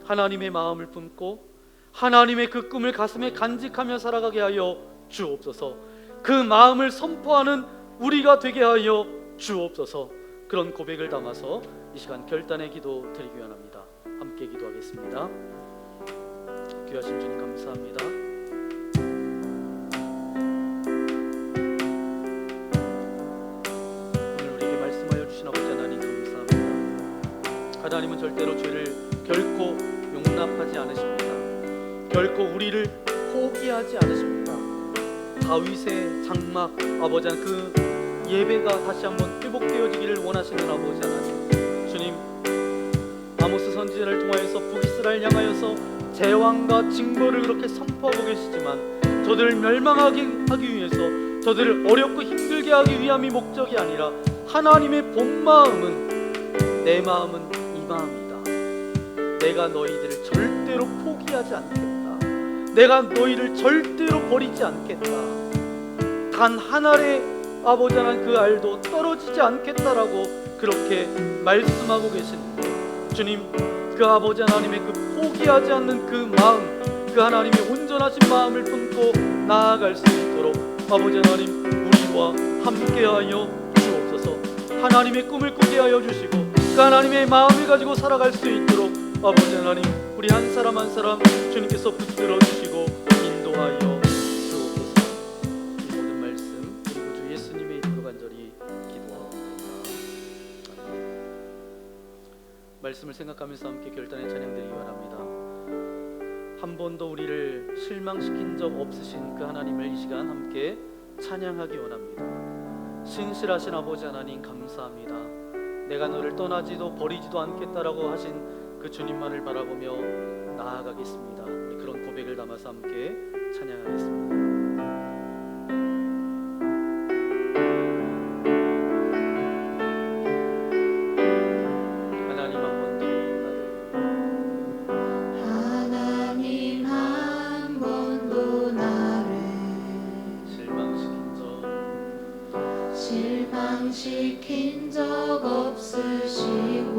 하나님의 마음을 품고 하나님의 그 꿈을 가슴에 간직하며 살아가게 하여 주옵소서. 그 마음을 선포하는 우리가 되게 하여 주옵소서. 그런 고백을 담아서 이 시간 결단의 기도 드리기 원합니다. 함께 기도하겠습니다. 귀하신 주님 감사합니다. 오늘 우리에게 말씀하여 주신 아버지 하나님 감사합니다. 하나님은 절대로 죄를 결코 용납하지 않으십니다. 결코 우리를 포기하지 않으십니다. 다윗의 장막 아버지 하나님, 그 예배가 다시 한번 회복되어지기를 원하시는 아버지 하나님, 주님 아모스 선지자를 통하여서 북이스라엘 향하여서 제왕과 징벌을 그렇게 선포하고 계시지만 저들을 멸망하게 하기 위해서, 저들을 어렵고 힘들게 하기 위함이 목적이 아니라 하나님의 본 마음은, 내 마음은 이 마음이다. 내가 너희들을 절대로 포기하지 않겠다. 내가 너희를 절대로 버리지 않겠다. 단 한 알의 아버지 하나님 그 알도 떨어지지 않겠다라고 그렇게 말씀하고 계시는데, 주님 그 아버지 하나님의 그 포기하지 않는 그 마음, 그 하나님의 온전하신 마음을 품고 나아갈 수 있도록 아버지 하나님 우리와 함께하여 주옵소서. 하나님의 꿈을 꾸게 하여 주시고 그 하나님의 마음을 가지고 살아갈 수 있도록 아버지 하나님 우리 한 사람 한 사람 주님께서 붙들어 주시고 인도하여 주옵소서. 이 모든 말씀 그리고 주 예수님의 이름으로 간절히 기도하옵나이다. 말씀을 생각하면서 함께 결단의 찬양드리기 바랍니다. 한 번도 우리를 실망시킨 적 없으신 그 하나님을 이 시간 함께 찬양하기 원합니다. 신실하신 아버지 하나님 감사합니다. 내가 너를 떠나지도 버리지도 않겠다라고 하신 그 주님만을 바라보며 나아가겠습니다. 우리 그런 고백을 담아서 함께 찬양하겠습니다. 실망시킨 적 없으시고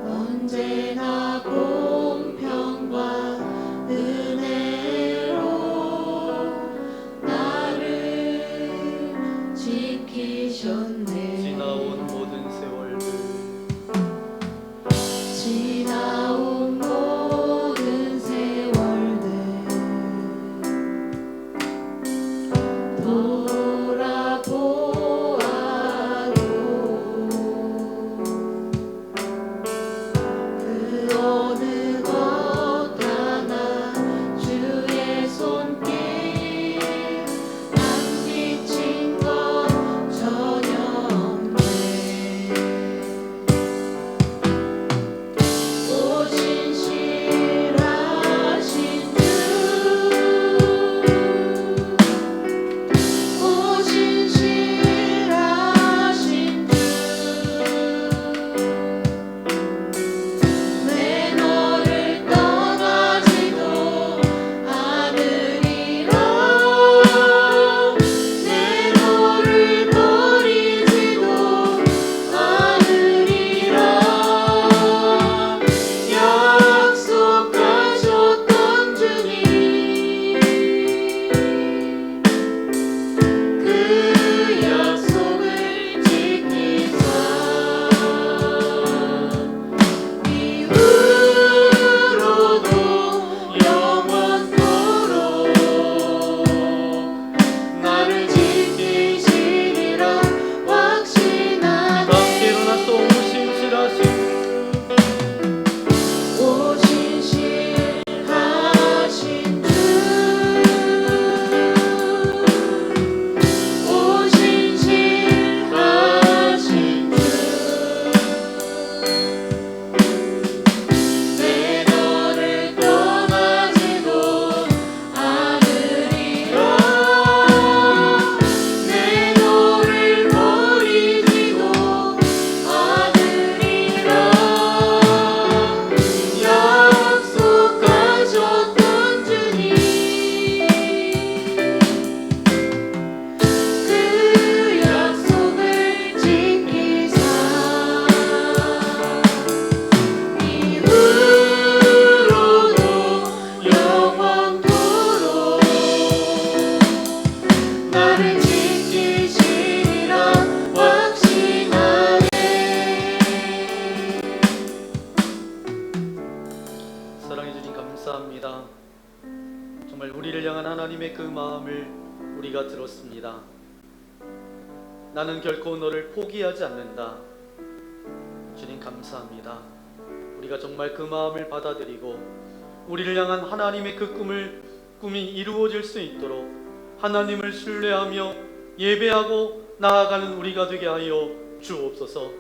언제나 공평과 은혜로 나를 지키셨네. 지나온 모든 세월들, 지나온 모든 세월들 돌아보아도 정말 우리를 향한 하나님의 그 마음을 우리가 들었습니다. 나는 결코 너를 포기하지 않는다. 주님 감사합니다. 우리가 정말 그 마음을 받아들이고 우리를 향한 하나님의 그 꿈이 이루어질 수 있도록 하나님을 신뢰하며 예배하고 나아가는 우리가 되게 하여 주옵소서.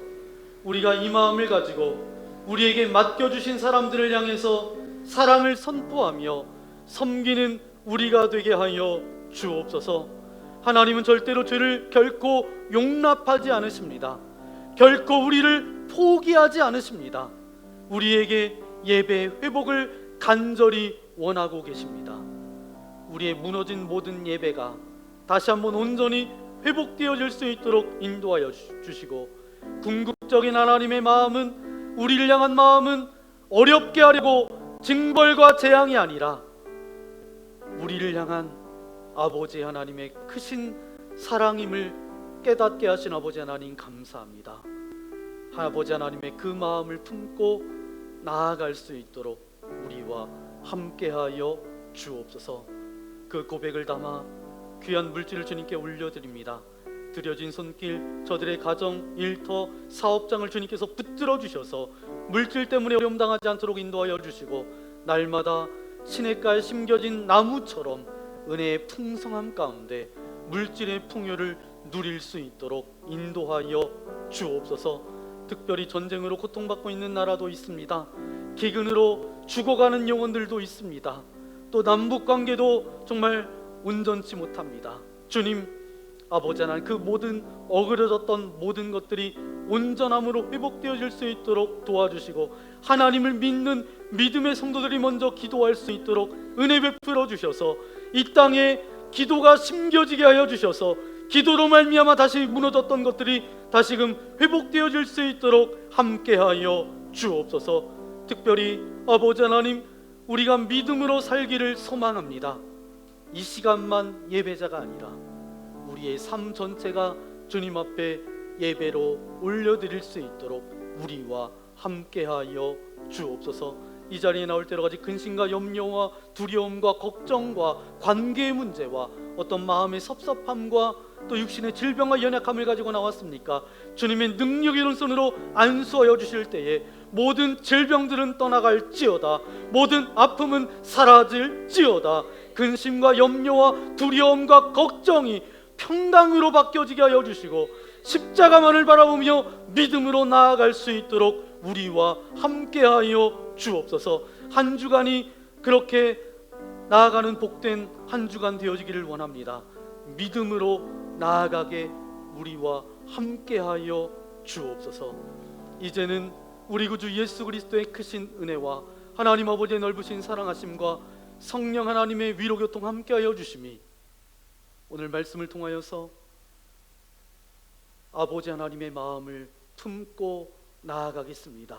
우리가 이 마음을 가지고 우리에게 맡겨주신 사람들을 향해서 사랑을 선포하며 섬기는 우리가 되게 하여 주옵소서. 하나님은 절대로 죄를 결코 용납하지 않으십니다. 결코 우리를 포기하지 않으십니다. 우리에게 예배의 회복을 간절히 원하고 계십니다. 우리의 무너진 모든 예배가 다시 한번 온전히 회복되어질 수 있도록 인도하여 주시고, 궁극적인 하나님의 마음은, 우리를 향한 마음은 어렵게 하려고 징벌과 재앙이 아니라 우리를 향한 아버지 하나님의 크신 사랑임을 깨닫게 하신 아버지 하나님 감사합니다. 아버지 하나님의 그 마음을 품고 나아갈 수 있도록 우리와 함께하여 주옵소서. 그 고백을 담아 귀한 물질을 주님께 올려드립니다. 드려진 손길, 저들의 가정, 일터, 사업장을 주님께서 붙들어 주셔서 물질 때문에 어려움 당하지 않도록 인도하여 주시고, 날마다 시냇가에 심겨진 나무처럼 은혜의 풍성함 가운데 물질의 풍요를 누릴 수 있도록 인도하여 주옵소서. 특별히 전쟁으로 고통받고 있는 나라도 있습니다. 기근으로 죽어가는 영혼들도 있습니다. 또 남북관계도 정말 온전치 못합니다. 주님 아버지 하나님, 그 모든 어그러졌던 모든 것들이 온전함으로 회복되어질 수 있도록 도와주시고, 하나님을 믿는 믿음의 성도들이 먼저 기도할 수 있도록 은혜 베풀어 주셔서 이 땅에 기도가 심겨지게 하여 주셔서 기도로 말미암아 다시 무너졌던 것들이 다시금 회복되어질 수 있도록 함께하여 주옵소서. 특별히 아버지 하나님, 우리가 믿음으로 살기를 소망합니다. 이 시간만 예배자가 아니라 우리의 삶 전체가 주님 앞에 예배로 올려드릴 수 있도록 우리와 함께하여 주옵소서. 이 자리에 나올 때 여러 가지 근심과 염려와 두려움과 걱정과 관계의 문제와 어떤 마음의 섭섭함과 또 육신의 질병과 연약함을 가지고 나왔습니까? 주님의 능력의 오른손으로 안수하여 주실 때에 모든 질병들은 떠나갈지어다, 모든 아픔은 사라질지어다, 근심과 염려와 두려움과 걱정이 평강으로 바뀌어지게 하여 주시고, 십자가만을 바라보며 믿음으로 나아갈 수 있도록 우리와 함께하여 주옵소서. 한 주간이 그렇게 나아가는 복된 한 주간 되어지기를 원합니다. 믿음으로 나아가게 우리와 함께하여 주옵소서. 이제는 우리 구주 예수 그리스도의 크신 은혜와 하나님 아버지의 넓으신 사랑하심과 성령 하나님의 위로교통 함께하여 주심이 오늘 말씀을 통하여서 아버지 하나님의 마음을 품고 나아가겠습니다.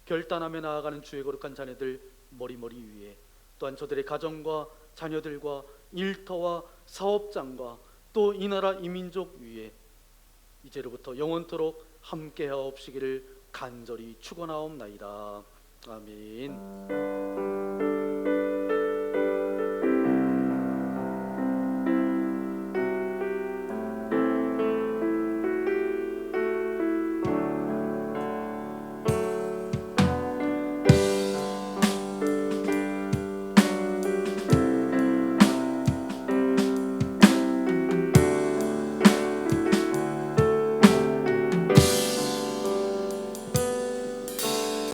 결단하며 나아가는 주의 거룩한 자녀들 머리머리 위에, 또한 저들의 가정과 자녀들과 일터와 사업장과 또 이 나라 이민족 위에 이제로부터 영원토록 함께하옵시기를 간절히 축원하옵나이다. 아멘.